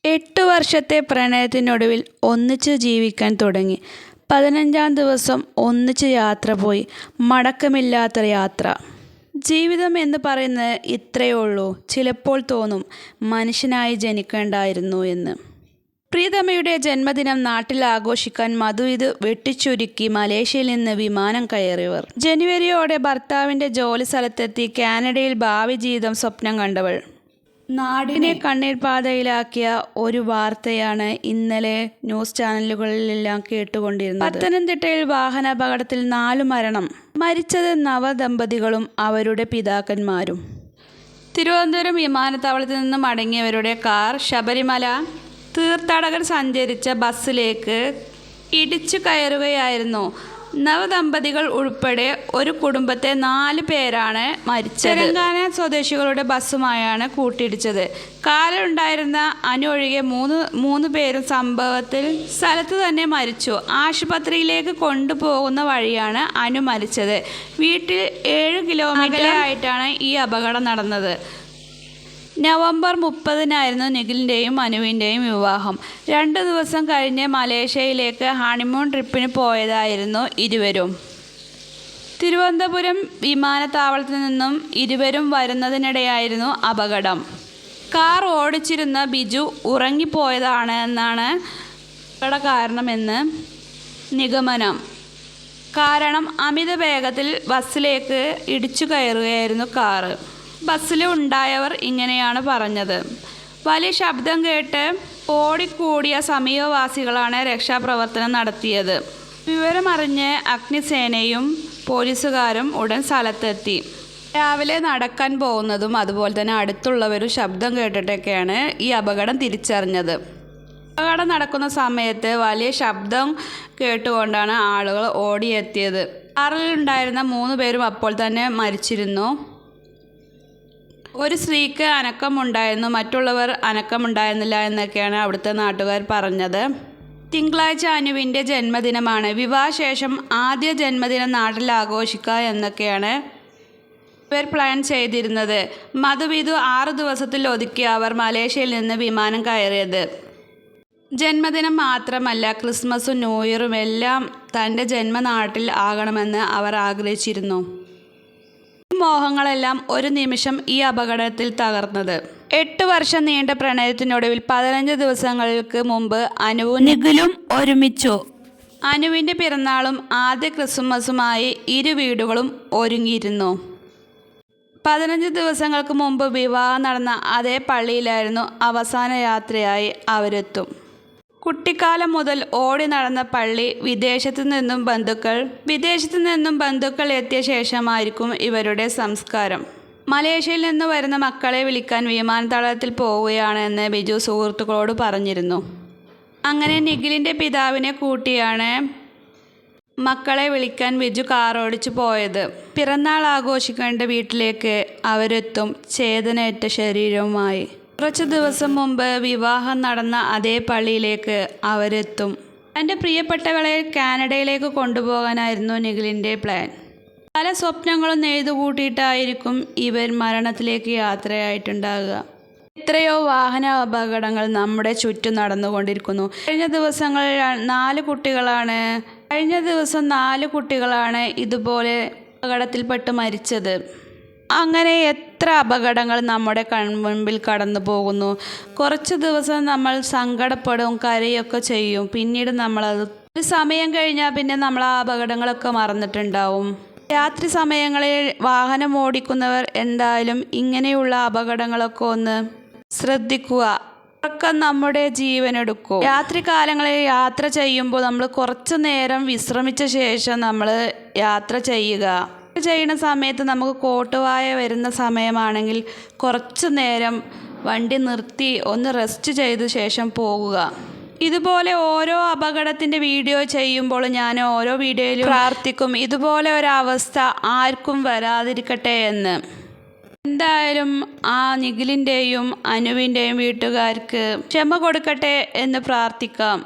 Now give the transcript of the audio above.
8 വർഷത്തെ പ്രണയത്തിനൊടുവിൽ ഒന്നിച്ച് ജീവിക്കാൻ തുടങ്ങി. 15-ാം ദിവസം ഒന്നിച്ച് യാത്ര പോയി. മടക്കമില്ലാത്ത യാത്ര. ജീവിതം എന്ന് പറയുന്നത് ഇത്രയേ ഉള്ളൂ. ചിലപ്പോൾ തോന്നും മനുഷ്യനായി ജനിക്കേണ്ടായിരുന്നു എന്ന്. പ്രിയതമയുടെ ജന്മദിനം നാട്ടിൽ ആഘോഷിക്കാൻ മധു ഇത് വെട്ടിച്ചുരുക്കി മലേഷ്യയിൽ നിന്ന് വിമാനം കയറിയവർ. ജനുവരിയോടെ ഭർത്താവിൻ്റെ ജോലി സ്ഥലത്തെത്തി കാനഡയിൽ ഭാവി ജീവിതം സ്വപ്നം കണ്ടവൾ. നാടിനെ കണ്ണീർ പാതയിലാക്കിയ ഒരു വാർത്തയാണ് ഇന്നലെ ന്യൂസ് ചാനലുകളിലെല്ലാം കേട്ടുകൊണ്ടിരുന്നത്. പത്തനംതിട്ടയിൽ വാഹനാപകടത്തിൽ 4 മരണം. മരിച്ചത് നവദമ്പതികളും അവരുടെ പിതാക്കന്മാരും. തിരുവനന്തപുരം വിമാനത്താവളത്തിൽ നിന്ന് മടങ്ങിയവരുടെ കാർ ശബരിമല തീർത്ഥാടകർ സഞ്ചരിച്ച ബസ്സിലേക്ക് ഇടിച്ചു കയറുകയായിരുന്നു. നവദമ്പതികൾ ഉൾപ്പെടെ ഒരു കുടുംബത്തെ 4 പേരാണ് മരിച്ചത്. തെലങ്കാന സ്വദേശികളുടെ ബസ്സുമായാണ് കൂട്ടിയിടിച്ചത്. കാറിലുണ്ടായിരുന്ന അനു ഒഴികെ മൂന്ന് പേരും സംഭവത്തിൽ സ്ഥലത്ത് തന്നെ മരിച്ചു. ആശുപത്രിയിലേക്ക് കൊണ്ടുപോകുന്ന വഴിയാണ് അനു മരിച്ചത്. വീട്ടിൽ 7 കിലോമീറ്റർ ആയിട്ടാണ് ഈ അപകടം നടന്നത്. നവംബർ 30-നായിരുന്നു നിഖിലിൻ്റെയും അനുവിൻ്റെയും വിവാഹം. 2 ദിവസം കഴിഞ്ഞ് മലേഷ്യയിലേക്ക് ഹണിമൂൺ ട്രിപ്പിന് പോയതായിരുന്നു ഇരുവരും. തിരുവനന്തപുരം വിമാനത്താവളത്തിൽ നിന്നും ഇരുവരും വരുന്നതിനിടെയായിരുന്നു അപകടം. കാർ ഓടിച്ചിരുന്ന ബിജു ഉറങ്ങിപ്പോയതാണ് എന്നാണ് അപകട കാരണമെന്ന് നിഗമനം. കാരണം അമിത വേഗത്തിൽ ബസ്സിലേക്ക് ഇടിച്ചു കയറുകയായിരുന്നു കാറ്. ബസ്സിൽ ഉണ്ടായവർ ഇങ്ങനെയാണ് പറഞ്ഞത്. വലിയ ശബ്ദം കേട്ട് ഓടിക്കൂടിയ സമീപവാസികളാണ് രക്ഷാപ്രവർത്തനം നടത്തിയത്. വിവരമറിഞ്ഞ് അഗ്നിസേനയും പോലീസുകാരും ഉടൻ സ്ഥലത്തെത്തി. രാവിലെ നടക്കാൻ പോകുന്നതും അതുപോലെ തന്നെ അടുത്തുള്ളവരും ശബ്ദം കേട്ടിട്ടൊക്കെയാണ് ഈ അപകടം തിരിച്ചറിഞ്ഞത്. അപകടം നടക്കുന്ന സമയത്ത് വലിയ ശബ്ദം കേട്ടുകൊണ്ടാണ് ആളുകൾ ഓടിയെത്തിയത്. കാറിലുണ്ടായിരുന്ന 3 പേരും അപ്പോൾ തന്നെ മരിച്ചിരുന്നു. ഒരു സ്ത്രീക്ക് അനക്കമുണ്ടായിരുന്നു, മറ്റുള്ളവർ അനക്കമുണ്ടായിരുന്നില്ല എന്നൊക്കെയാണ് അവിടുത്തെ നാട്ടുകാർ പറഞ്ഞത്. തിങ്കളാഴ്ച അനുവിൻ്റെ ജന്മദിനമാണ്. വിവാഹശേഷം ആദ്യ ജന്മദിനം നാട്ടിൽ ആഘോഷിക്കുക എന്നൊക്കെയാണ് ഇവർ പ്ലാൻ ചെയ്തിരുന്നത്. മധുവിധു 6 ദിവസത്തിൽ ഒതുക്കി അവർ മലേഷ്യയിൽ നിന്ന് വിമാനം കയറിയത്. ജന്മദിനം മാത്രമല്ല, ക്രിസ്മസും ന്യൂ ഇയറും എല്ലാം തൻ്റെ ജന്മനാട്ടിൽ ആകണമെന്ന് അവർ ആഗ്രഹിച്ചിരുന്നു. മോഹങ്ങളെല്ലാം ഒരു നിമിഷം ഈ അപകടത്തിൽ തകർന്നത്. 8 വർഷം നീണ്ട പ്രണയത്തിനൊടുവിൽ 15 ദിവസങ്ങൾക്ക് മുമ്പ് അനുവും നിഖിലും ഒരുമിച്ചു. അനുവിൻ്റെ പിറന്നാളും ആദ്യ ക്രിസ്മസുമായി ഇരു വീടുകളും ഒരുങ്ങിയിരുന്നു. 15 ദിവസങ്ങൾക്ക് മുമ്പ് വിവാഹം നടന്ന അതേ പള്ളിയിലായിരുന്നു അവസാന യാത്രയായി അവരെത്തും. കുട്ടിക്കാലം മുതൽ ഓടി നടന്ന പള്ളി. വിദേശത്തു നിന്നും ബന്ധുക്കൾ എത്തിയ ശേഷമായിരിക്കും ഇവരുടെ സംസ്കാരം. മലേഷ്യയിൽ നിന്ന് വരുന്ന മക്കളെ വിളിക്കാൻ വിമാനത്താവളത്തിൽ പോവുകയാണ് എന്ന് ബിജു സുഹൃത്തുക്കളോട് പറഞ്ഞിരുന്നു. അങ്ങനെ നിഖിലിൻ്റെ പിതാവിനെ കൂട്ടിയാണ് മക്കളെ വിളിക്കാൻ ബിജു കാറോടിച്ചു പോയത്. പിറന്നാൾ ആഘോഷിക്കേണ്ട വീട്ടിലേക്ക് അവരെത്തും ചേതനയേറ്റ ശരീരവുമായി. കുറച്ച് ദിവസം മുമ്പ് വിവാഹം നടന്ന അതേ പള്ളിയിലേക്ക് അവരെത്തും. തൻ്റെ പ്രിയപ്പെട്ടവളെ കാനഡയിലേക്ക് കൊണ്ടുപോകാനായിരുന്നു നിഖിലിൻ്റെ പ്ലാൻ. പല സ്വപ്നങ്ങളും നെയ്തുകൂട്ടിയിട്ടായിരിക്കും ഇവർ മരണത്തിലേക്ക് യാത്രയായിട്ടുണ്ടാകുക. എത്രയോ വാഹന അപകടങ്ങൾ നമ്മുടെ ചുറ്റും നടന്നുകൊണ്ടിരിക്കുന്നു. കഴിഞ്ഞ ദിവസം 4 കുട്ടികളാണ് ഇതുപോലെ അപകടത്തിൽപ്പെട്ട് മരിച്ചത്. അങ്ങനെ എത്ര അപകടങ്ങൾ നമ്മുടെ കൺമുൻപിൽ കടന്നു പോകുന്നു. കുറച്ച് ദിവസം നമ്മൾ സങ്കടപ്പെടും, കരയൊക്കെ ചെയ്യും. പിന്നീട് നമ്മളത് ഒരു സമയം കഴിഞ്ഞാൽ പിന്നെ നമ്മൾ ആ അപകടങ്ങളൊക്കെ മറന്നിട്ടുണ്ടാവും. രാത്രി സമയങ്ങളിൽ വാഹനം ഓടിക്കുന്നവർ എന്തായാലും ഇങ്ങനെയുള്ള അപകടങ്ങളൊക്കെ ഒന്ന് ശ്രദ്ധിക്കുക. ഉറക്കം നമ്മുടെ ജീവനെടുക്കും. രാത്രി കാലങ്ങളിൽ യാത്ര ചെയ്യുമ്പോൾ നമ്മൾ കുറച്ച് നേരം വിശ്രമിച്ച ശേഷം നമ്മൾ യാത്ര ചെയ്യുന്ന സമയത്ത് നമുക്ക് കോട്ടുവായ വരുന്ന സമയമാണെങ്കിൽ കുറച്ച് നേരം വണ്ടി നിർത്തി ഒന്ന് റെസ്റ്റ് ചെയ്ത ശേഷം പോകുക. ഇതുപോലെ ഓരോ അപകടത്തിൻ്റെ വീഡിയോ ചെയ്യുമ്പോൾ ഞാൻ ഓരോ വീഡിയോയിലും പ്രാർത്ഥിക്കും ഇതുപോലെ ഒരവസ്ഥ ആർക്കും വരാതിരിക്കട്ടെ എന്ന്. എന്തായാലും ആ നിഖിലിൻ്റെയും അനുവിൻ്റെയും വീട്ടുകാർക്ക് ക്ഷമ കൊടുക്കട്ടെ എന്ന് പ്രാർത്ഥിക്കാം.